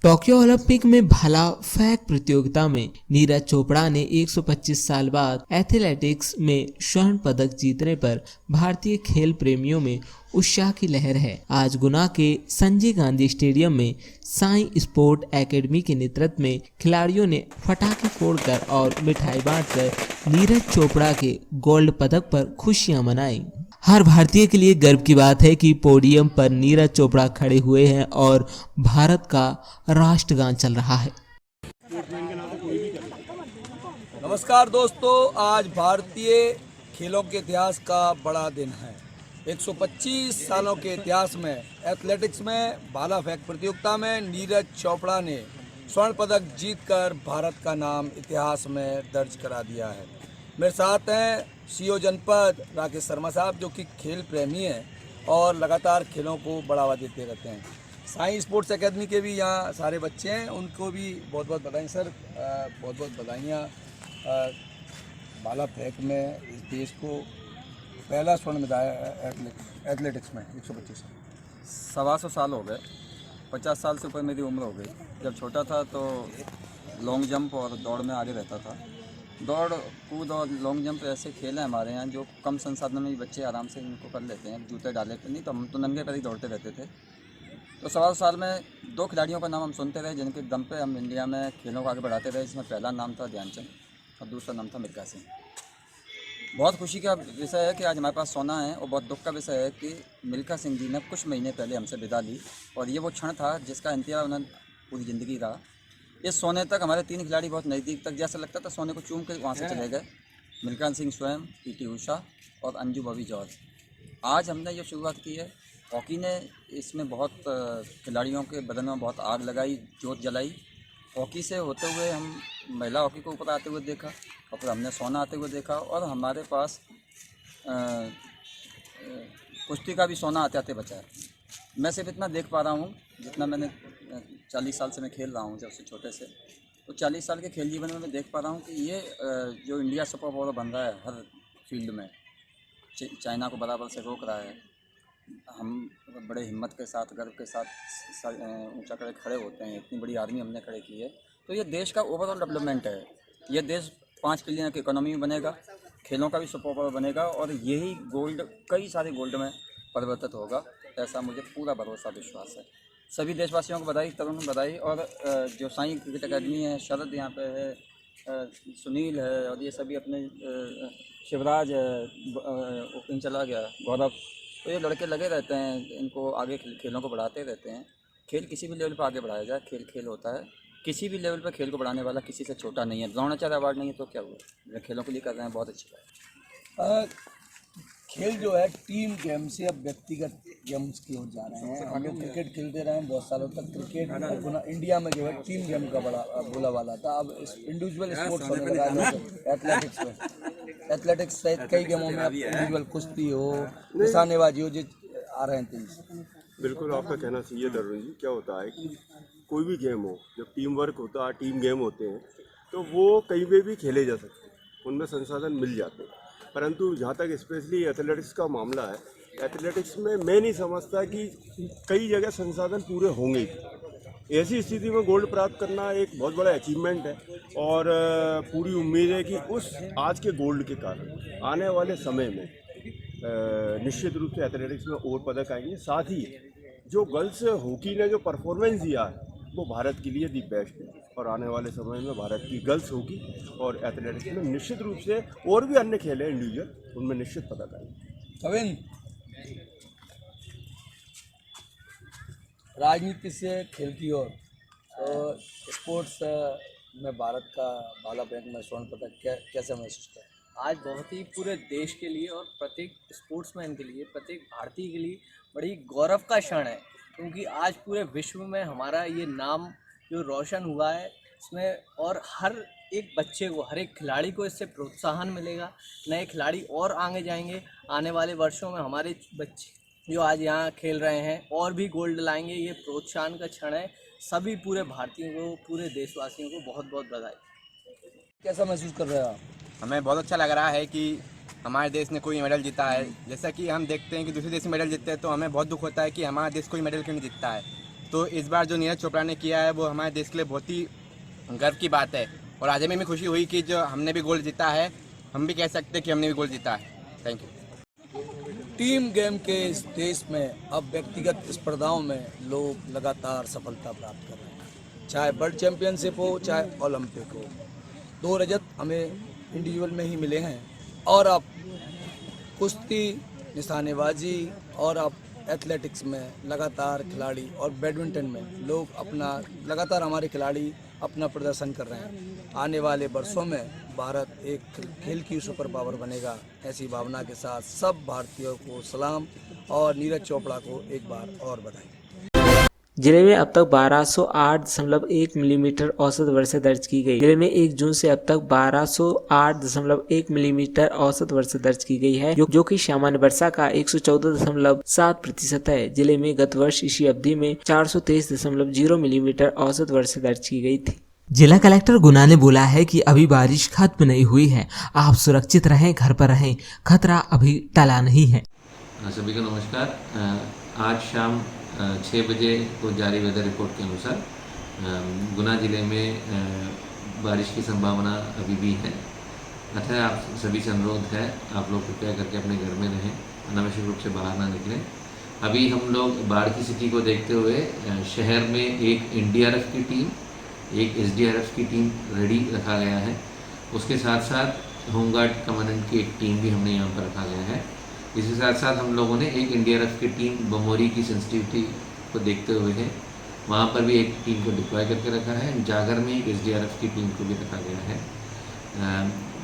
टोक्यो ओलंपिक में भाला फेंक प्रतियोगिता में नीरज चोपड़ा ने 125 साल बाद एथलेटिक्स में स्वर्ण पदक जीतने पर भारतीय खेल प्रेमियों में उत्साह की लहर है। आज गुना के संजय गांधी स्टेडियम में साई स्पोर्ट एकेडमी के नेतृत्व में खिलाड़ियों ने पटाखे फोड़कर और मिठाई बांटकर नीरज चोपड़ा के गोल्ड पदक पर खुशियां मनाई। हर भारतीय के लिए गर्व की बात है कि पोडियम पर नीरज चोपड़ा खड़े हुए हैं और भारत का राष्ट्रगान चल रहा है। नमस्कार दोस्तों, आज भारतीय खेलों के इतिहास का बड़ा दिन है। 125 सालों के इतिहास में एथलेटिक्स में भाला फेंक प्रतियोगिता में नीरज चोपड़ा ने स्वर्ण पदक जीतकर भारत का नाम इतिहास में दर्ज करा दिया है। मेरे साथ हैं सीओ जनपद राकेश शर्मा साहब, जो कि खेल प्रेमी हैं और लगातार खेलों को बढ़ावा देते रहते हैं। साई स्पोर्ट्स एकेडमी के भी यहाँ सारे बच्चे हैं, उनको भी बहुत बहुत बधाई सर, बहुत बहुत बधाइयाँ। भाला फेंक में इस देश को पहला स्वर्ण मिला एथलेटिक्स में 125 125 साल हो गए। 50 साल से ऊपर मेरी उम्र हो गई। जब छोटा था तो लॉन्ग जंप और दौड़ में आगे रहता था। दौड़ कूद और लॉन्ग जंप ऐसे खेल हैं हमारे यहाँ जो कम संसाधन में भी बच्चे आराम से इनको कर लेते हैं, जूते डाले पर। नहीं तो हम तो नंगे पर ही दौड़ते रहते थे। तो 125 साल में 2 खिलाड़ियों का नाम हम सुनते रहे, जिनके दम पे हम इंडिया में खेलों को आगे बढ़ाते रहे। इसमें पहला नाम था ध्यानचंद और दूसरा नाम था मिल्खा सिंह। बहुत खुशी का विषय है कि आज हमारे पास सोना है, और बहुत दुख का विषय है कि मिल्खा सिंह जी ने कुछ महीने पहले हमसे विदा ली, और ये वो क्षण था जिसका इंतजार उन्होंने पूरी ज़िंदगी रहा। इस सोने तक हमारे 3 खिलाड़ी बहुत नज़दीक तक, जैसा लगता था सोने को चूम के वहाँ से चले गए। मिल्खा सिंह स्वयं, पीटी उषा और अंजू बॉबी जॉर्ज। आज हमने ये शुरुआत की है। हॉकी ने इसमें बहुत खिलाड़ियों के बदन में बहुत आग लगाई, जोत जलाई। हॉकी से होते हुए हम महिला हॉकी को ऊपर आते हुए देखा, और फिर हमने सोना आते हुए देखा, और हमारे पास कुश्ती का भी सोना आते आते बचा है। मैं सिर्फ इतना देख पा रहा हूँ, जितना मैंने 40 साल से मैं खेल रहा हूँ जब से छोटे से, तो 40 साल के खेल जीवन में मैं देख पा रहा हूँ कि ये जो इंडिया सुपर पावर बन रहा है हर फील्ड में, चाइना को बराबर से रोक रहा है। हम बड़े हिम्मत के साथ, गर्व के साथ ऊंचा करके खड़े होते हैं, इतनी बड़ी आर्मी हमने खड़े की है, तो ये देश का ओवरऑल डेवलपमेंट है। ये देश 5 ट्रिलियन की इकोनॉमी में बनेगा, खेलों का भी सुपर पावर बनेगा और यही गोल्ड, कई सारे गोल्ड में परिवर्तित होगा, ऐसा मुझे पूरा भरोसा विश्वास है। सभी देशवासियों को बधाई, तरुण को बधाई। और जो साई क्रिकेट अकेडमी है, शरद यहाँ पे है, सुनील है और ये सभी अपने शिवराज ओपनिंग चला गया, गौरव, तो ये लड़के लगे रहते हैं, इनको आगे खेलों को बढ़ाते रहते हैं। खेल किसी भी लेवल पर आगे बढ़ाया जाए, खेल खेल होता है, किसी भी लेवल पर खेल को बढ़ाने वाला किसी से छोटा नहीं है। द्रोणाचार्य अवार्ड नहीं है तो क्या हुआ, खेलों के लिए कर रहे हैं, बहुत अच्छी बात। खेल जो है टीम गेम से अब व्यक्तिगत गेम्स की ओर जा रहे हैं। हम लोग क्रिकेट खेलते रहे हैं बहुत सालों तक, क्रिकेट अपना इंडिया में जो है टीम गेम का बड़ा बोला वाला था। अब इंडिविजुअल स्पोर्ट्स होने लगा है, एथलेटिक्स में, एथलेटिक्स सहित कई गेमों में अब इंडिविजुअल कुश्ती हो, निशानेबाजी हो, जो आ रहे हैं तेज। बिल्कुल आपका कहना सही है तरुण जी। क्या होता है कि कोई भी गेम हो, जब टीम वर्क होता है, टीम गेम होते हैं, तो वो कहीं पे भी खेले जा सकते हैं, उनमें संसाधन मिल जाते हैं। परंतु जहाँ तक स्पेशली एथलेटिक्स का मामला है, एथलेटिक्स में मैं नहीं समझता कि कई जगह संसाधन पूरे होंगे। ऐसी स्थिति में गोल्ड प्राप्त करना एक बहुत बड़ा अचीवमेंट है और पूरी उम्मीद है कि उस आज के गोल्ड के कारण आने वाले समय में निश्चित रूप से एथलेटिक्स में और पदक आएंगे। साथ ही जो गर्ल्स हॉकी ने जो परफॉर्मेंस दिया है वो भारत के लिए दी बेस्ट है और आने वाले समय में भारत की गर्ल्स हॉकी और एथलेटिक्स में निश्चित रूप से और भी अन्य खेल हैं इंडिविजुअल, उनमें निश्चित पदक आएंगे। राजनीति से खेल की ओर, तो स्पोर्ट्स में भारत का भाला फेंक में स्वर्ण पदक कैसे महसूस करें? आज बहुत ही पूरे देश के लिए और प्रत्येक स्पोर्ट्समैन के लिए, प्रत्येक भारतीय के लिए बड़ी गौरव का क्षण है, क्योंकि आज पूरे विश्व में हमारा ये नाम जो रोशन हुआ है इसमें, और हर एक बच्चे को, हर एक खिलाड़ी को इससे प्रोत्साहन मिलेगा, नए खिलाड़ी और आगे जाएंगे। आने वाले वर्षों में हमारे बच्चे जो आज यहाँ खेल रहे हैं और भी गोल्ड लाएंगे, ये प्रोत्साहन का क्षण है। सभी पूरे भारतीयों को, पूरे देशवासियों को बहुत बहुत बधाई। कैसा महसूस कर रहे हो आप? हमें बहुत अच्छा लग रहा है कि हमारे देश ने कोई मेडल जीता है। जैसा कि हम देखते हैं कि दूसरे देश में मेडल जीतते हैं तो हमें बहुत दुख होता है कि हमारा देश कोई मेडल क्यों नहीं जीतता है। तो इस बार जो नीरज चोपड़ा ने किया है वो हमारे देश के लिए बहुत ही गर्व की बात है और आज हमें भी खुशी हुई कि जो हमने भी गोल्ड जीता है, हम भी कह सकते हैं कि हमने भी गोल्ड जीता है। Thank you. टीम गेम के इस देश में अब व्यक्तिगत स्पर्धाओं में लोग लगातार सफलता प्राप्त कर रहे हैं, चाहे वर्ल्ड चैंपियनशिप हो चाहे ओलंपिक हो। 2 रजत हमें इंडिविजुअल में ही मिले हैं और अब कुश्ती, निशानेबाजी और अब एथलेटिक्स में लगातार खिलाड़ी और बैडमिंटन में लोग अपना लगातार हमारे खिलाड़ी अपना प्रदर्शन कर रहे हैं। आने वाले वर्षों में भारत एक खेल की सुपर पावर बनेगा, ऐसी भावना के साथ सब भारतीयों को सलाम और नीरज चोपड़ा को एक बार और बधाई। जिले में अब तक 1208.1 मिलीमीटर औसत वर्षा दर्ज की गई। जिले में 1 जून से अब तक 1208.1 मिलीमीटर औसत वर्षा दर्ज की गई है, जो कि सामान्य वर्षा का 114.7% है। जिले में गत वर्ष इसी अवधि में 423.0 मिलीमीटर औसत वर्षा दर्ज की गई थी। जिला कलेक्टर गुना ने बोला है कि अभी बारिश खत्म नहीं हुई है, आप सुरक्षित रहें, घर पर रहें, खतरा अभी टला नहीं है। सभी को नमस्कार। आज शाम 6 बजे को जारी वेदर रिपोर्ट के अनुसार गुना जिले में बारिश की संभावना अभी भी है। अतः आप सभी से अनुरोध है, आप लोग कृपया करके अपने घर में रहें, अनावश्यक रूप से बाहर ना निकलें। अभी हम लोग बाढ़ की स्थिति को देखते हुए शहर में एक NDRF की टीम, एक SDRF की टीम रेडी रखा गया है। उसके साथ साथ होमगार्ड कमांडेंट की एक टीम भी हमने यहाँ पर रखा गया है। इसके साथ साथ हम लोगों ने एक NDRF की टीम बमोरी की सेंसिटिविटी को देखते हुए है, वहाँ पर भी एक टीम को डिप्लॉय करके रखा है। जागर में एक SDRF की टीम को भी रखा गया है।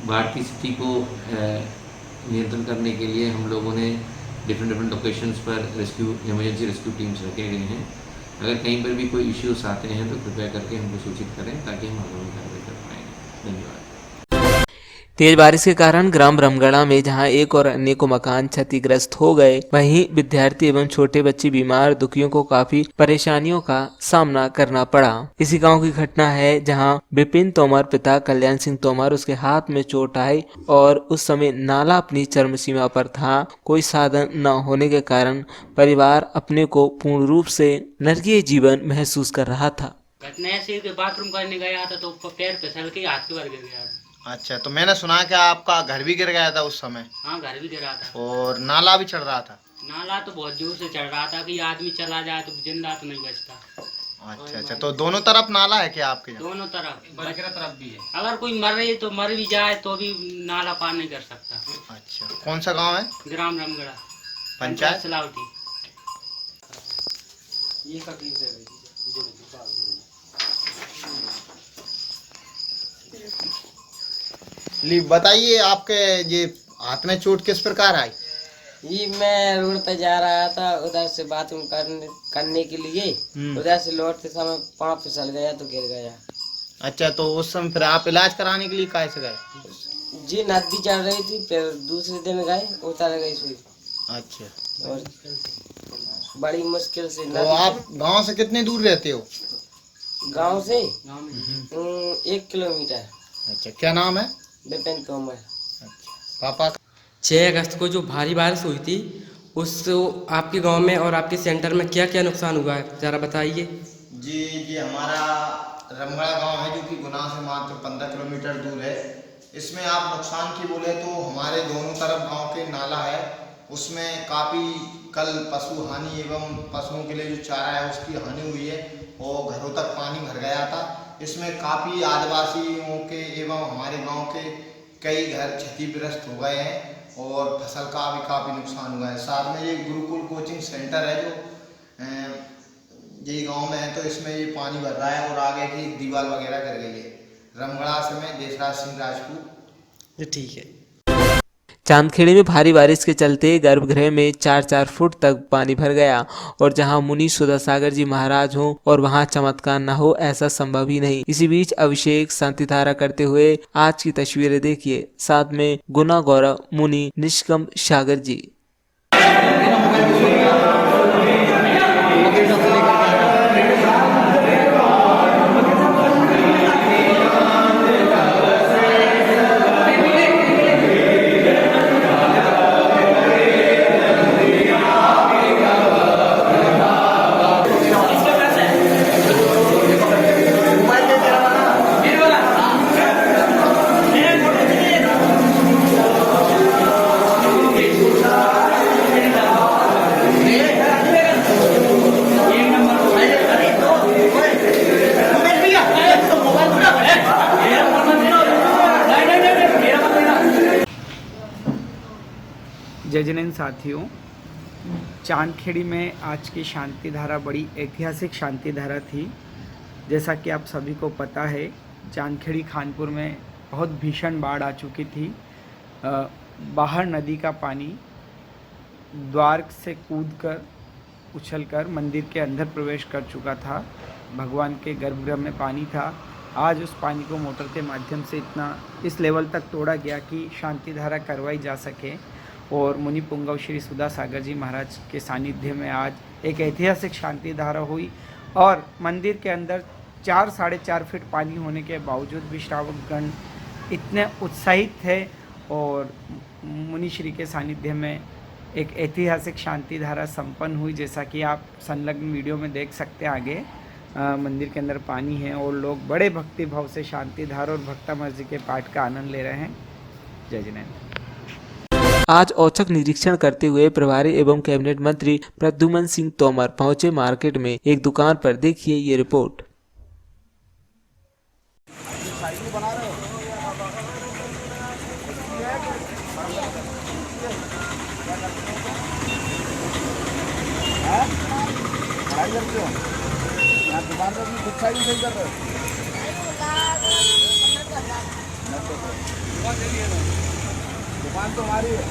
बाढ़ की स्थिति को नियंत्रण करने के लिए हम लोगों ने डिफरेंट लोकेशंस पर इमरजेंसी रेस्क्यू टीम्स रखे गए हैं। अगर कहीं पर भी कोई इश्यूज आते हैं तो कृपया करके हमको सूचित करें ताकि हम आगामी कार्रवाई कर पाएंगे। धन्यवाद। तेज बारिश के कारण ग्राम ब्रह्मगढ़ा में जहां एक और अन्य को मकान क्षतिग्रस्त हो गए, वहीं विद्यार्थी एवं छोटे बच्चे बीमार दुखियों को काफी परेशानियों का सामना करना पड़ा। इसी गांव की घटना है जहां विपिन तोमर पिता कल्याण सिंह तोमर, उसके हाथ में चोट आई और उस समय नाला अपनी चरम सीमा पर था। कोई साधन न होने के कारण परिवार अपने को पूर्ण रूप से नरकीय जीवन महसूस कर रहा था। घटना ऐसे बाथरूम करने गया था तो पैर फिसल के हाथ के बाहर गिर गया था। अच्छा, तो मैंने सुना कि आपका घर भी गिर गया था उस समय। हाँ, घर भी गिरा था और नाला भी चढ़ रहा था। नाला तो बहुत जोर से चढ़ रहा था कि आदमी चला जाए तो जिंदा तो नहीं बचता। अच्छा, तो दोनों तरफ नाला है क्या आपके? दोनों तरफ, बरकरा तरफ भी है। अगर कोई मर रही तो मर भी जाए तो भी नाला पार नहीं कर सकता। अच्छा, कौन सा गाँव है? ग्राम रामगढ़ा, पंचायत सलावती। ये बताइए, आपके ये हाथ में चोट किस प्रकार आई? ये मैं रोड पे जा रहा था उधर से बाथरूम करने के लिए, उधर से लौटते समय पाँव फिसल गया तो गिर गया। अच्छा, तो उस समय फिर आप इलाज कराने के लिए कैसे गए? जी नदी चढ़ रही थी, फिर दूसरे दिन गए, उतर गई सुई। अच्छा, और बड़ी मुश्किल से। तो आप गांव से कितने दूर रहते हो? गांव से 1 किलोमीटर। अच्छा, क्या नाम है? विपिन तोमर। पापा? 6 अगस्त को जो भारी बारिश हुई थी उससे आपके गांव में और आपके सेंटर में क्या क्या नुकसान हुआ है, ज़रा बताइए। जी हमारा रमगढ़ा गांव है जो कि गुना से मात्र 15 किलोमीटर दूर है। इसमें आप नुकसान की बोले तो हमारे दोनों तरफ गांव के नाला है, उसमें काफ़ी कल पशु हानि एवं पशुओं के लिए जो चारा है उसकी हानि हुई है और घरों तक पानी भर गया था। इसमें काफ़ी आदिवासियों के एवं हमारे गांव के कई घर क्षतिग्रस्त हो गए हैं और फसल का भी काफ़ी नुकसान हुआ है। साथ में ये गुरुकुल कोचिंग सेंटर है जो ये गांव में है, तो इसमें ये पानी भर रहा है और आगे की दीवार वगैरह कर गई है। रमगढ़ा से मैं देशराज सिंह राजपूत। ठीक है। चांदखेड़ी में भारी बारिश के चलते गर्भगृह में 4-4 फुट तक पानी भर गया और जहां मुनि सुधा सागर जी महाराज हों और वहां चमत्कार न हो, ऐसा संभव ही नहीं। इसी बीच अभिषेक शांतिधारा करते हुए आज की तस्वीरें देखिए, साथ में गुना गौरव मुनि निष्कंप सागर जी। जय जिनेंद्र साथियों, चांदखेड़ी में आज की शांति धारा बड़ी ऐतिहासिक शांति धारा थी। जैसा कि आप सभी को पता है, चांदखेड़ी खानपुर में बहुत भीषण बाढ़ आ चुकी थी। बाहर नदी का पानी द्वार से कूदकर उछलकर मंदिर के अंदर प्रवेश कर चुका था। भगवान के गर्भगृह में पानी था। आज उस पानी को मोटर के माध्यम से इस लेवल तक तोड़ा गया कि शांति धारा करवाई जा सके और मुनि पुंगव श्री सुधा सागर जी महाराज के सानिध्य में आज एक ऐतिहासिक शांति धारा हुई और मंदिर के अंदर 4-4.5 फीट पानी होने के बावजूद भी श्रावकगण इतने उत्साहित थे और मुनि श्री के सानिध्य में एक ऐतिहासिक शांति धारा संपन्न हुई। जैसा कि आप संलग्न वीडियो में देख सकते हैं, आगे मंदिर के अंदर पानी है और लोग बड़े भक्ति भाव से शांति धारा और भक्तामर्जी के पाठ का आनंद ले रहे हैं। जय जिनेंद्र। आज औचक निरीक्षण करते हुए प्रभारी एवं कैबिनेट मंत्री प्रद्युमन सिंह तोमर पहुंचे मार्केट में एक दुकान पर। देखिए ये रिपोर्ट। दुकान पर खुद साइड सही कर रहे हो। दुकान तो हमारी है।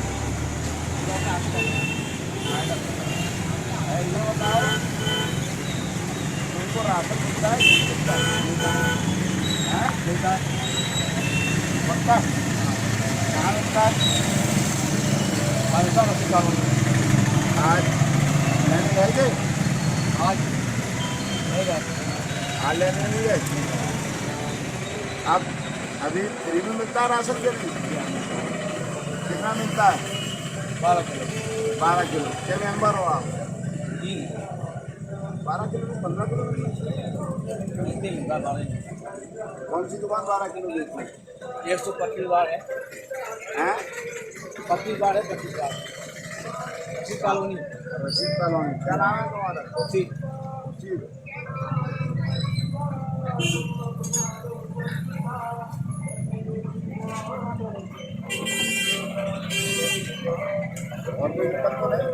ये बताओ, तुमको राशन मिलता है? पक्का आज लेने गए थे? आज नहीं गए। आज लेने नहीं गए। अब अभी फ्री में मिलता है राशन के लिए? कितना मिलता है? 12 किलो। 12 किलो। क्या मेंबर हो आप? 12 किलो में 15 किलो मिलता है? कौन सी दुकान 12 किलो देती है? 125 बार है। हैं? 25 बार है, 25 बार। रशीद कॉलोनी। रशीद कॉलोनी। क्या नाम है तुम्हारा? रशीद। और कोई दिक्कत तो नहीं?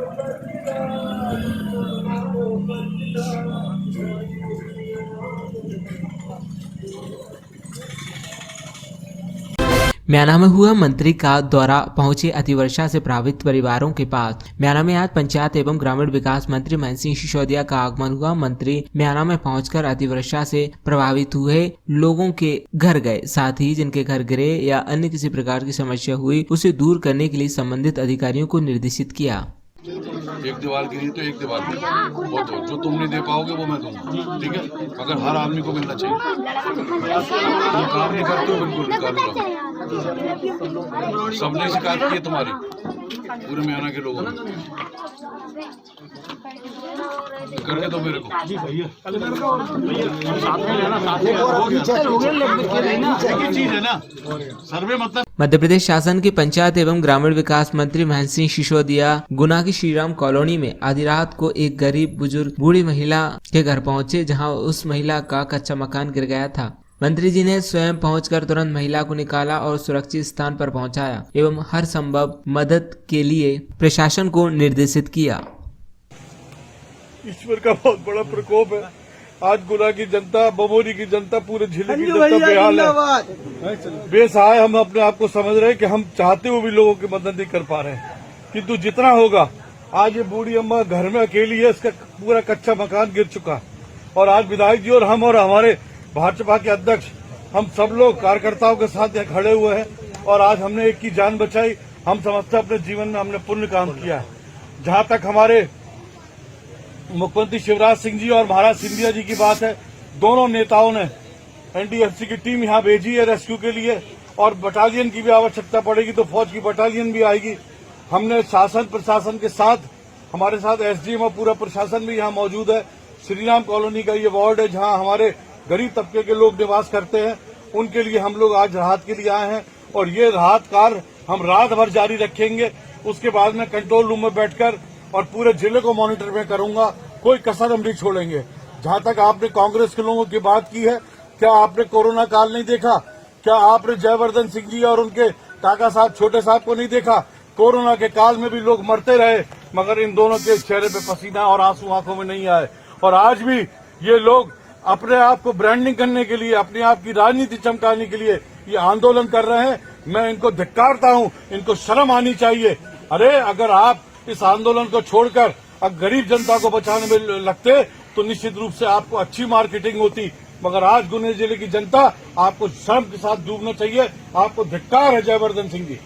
म्याना में हुआ मंत्री का दौरा पहुंचे अतिवर्षा से प्रभावित परिवारों के पास। म्याना में आज पंचायत एवं ग्रामीण विकास मंत्री महेंद्र सिंह सिसोदिया का आगमन हुआ। मंत्री म्याना में पहुंचकर अतिवर्षा से प्रभावित हुए लोगों के घर गए, साथ ही जिनके घर गिरे या अन्य किसी प्रकार की समस्या हुई उसे दूर करने के लिए संबंधित अधिकारियों को निर्देशित किया। एक दीवार गिरी तो एक दीवार बहुत हो, जो तुम नहीं दे पाओगे वो मैं दूंगा, ठीक है? अगर हर आदमी को मिलना चाहिए। तुम काम नहीं करते हो, बिल्कुल निकालूंगा। सबने शिकायत की है तुम्हारी, पूरे म्याना के लोगों ने। करके दो मेरे को। जी भैया चीज है ना, सर्वे मतलब। मध्य प्रदेश शासन के पंचायत एवं ग्रामीण विकास मंत्री महेंद्र सिंह सिसोदिया गुना की श्रीराम कॉलोनी में आधी रात को एक गरीब बुजुर्ग बूढ़ी महिला के घर पहुंचे, जहां उस महिला का कच्चा मकान गिर गया था। मंत्री जी ने स्वयं पहुंचकर तुरंत महिला को निकाला और सुरक्षित स्थान पर पहुंचाया एवं हर संभव मदद के लिए प्रशासन को निर्देशित किया। ईश्वर का बहुत बड़ा प्रकोप है। आज गुना की जनता, बमोरी की जनता, पूरे जिले की जनता बेहाल है, बेसहाय। हम अपने आप को समझ रहे हैं कि हम चाहते हुए भी लोगों की मदद नहीं कर पा रहे हैं, किंतु जितना होगा। आज ये बूढ़ी अम्मा घर में अकेली है, इसका पूरा कच्चा मकान गिर चुका। और आज विधायक जी और हम और हमारे भाजपा के अध्यक्ष, हम सब लोग कार्यकर्ताओं के साथ यहाँ खड़े हुए हैं और आज हमने एक की जान बचाई। हम समझते अपने जीवन में हमने पुण्य काम किया है। जहां तक हमारे मुख्यमंत्री शिवराज सिंह जी और महाराज सिंधिया जी की बात है, दोनों नेताओं ने एनडीएफसी की टीम यहाँ भेजी है रेस्क्यू के लिए, और बटालियन की भी आवश्यकता पड़ेगी तो फौज की बटालियन भी आएगी। हमने शासन प्रशासन के साथ, हमारे साथ एसडीएम और पूरा प्रशासन भी यहाँ मौजूद है। श्रीराम कॉलोनी का ये वार्ड है जहाँ हमारे गरीब तबके के लोग निवास करते हैं, उनके लिए हम लोग आज राहत के लिए आए हैं और ये राहत कार्य हम रात भर जारी रखेंगे। उसके बाद में कंट्रोल रूम में बैठकर और पूरे जिले को मॉनिटर में करूंगा, कोई कसर हम नहीं छोड़ेंगे। जहां तक आपने कांग्रेस के लोगों की बात की है, क्या आपने कोरोना काल नहीं देखा? क्या आपने जयवर्धन सिंह जी और उनके काका साहब, छोटे साहब को नहीं देखा? कोरोना के काल में भी लोग मरते रहे, मगर इन दोनों के चेहरे पे पसीना और आंसू आंखों में नहीं आए। और आज भी ये लोग अपने आप को ब्रांडिंग करने के लिए, अपने आप की राजनीति चमकाने के लिए ये आंदोलन कर रहे हैं। मैं इनको धिक्कारता हूं, इनको शर्म आनी चाहिए। अरे अगर आप इस आंदोलन को छोड़कर अब गरीब जनता को बचाने में लगते तो निश्चित रूप से आपको अच्छी मार्केटिंग होती, मगर आज गुना जिले की जनता आपको शर्म के साथ डूबना चाहिए। आपको धिक्कार है जयवर्धन सिंह जी।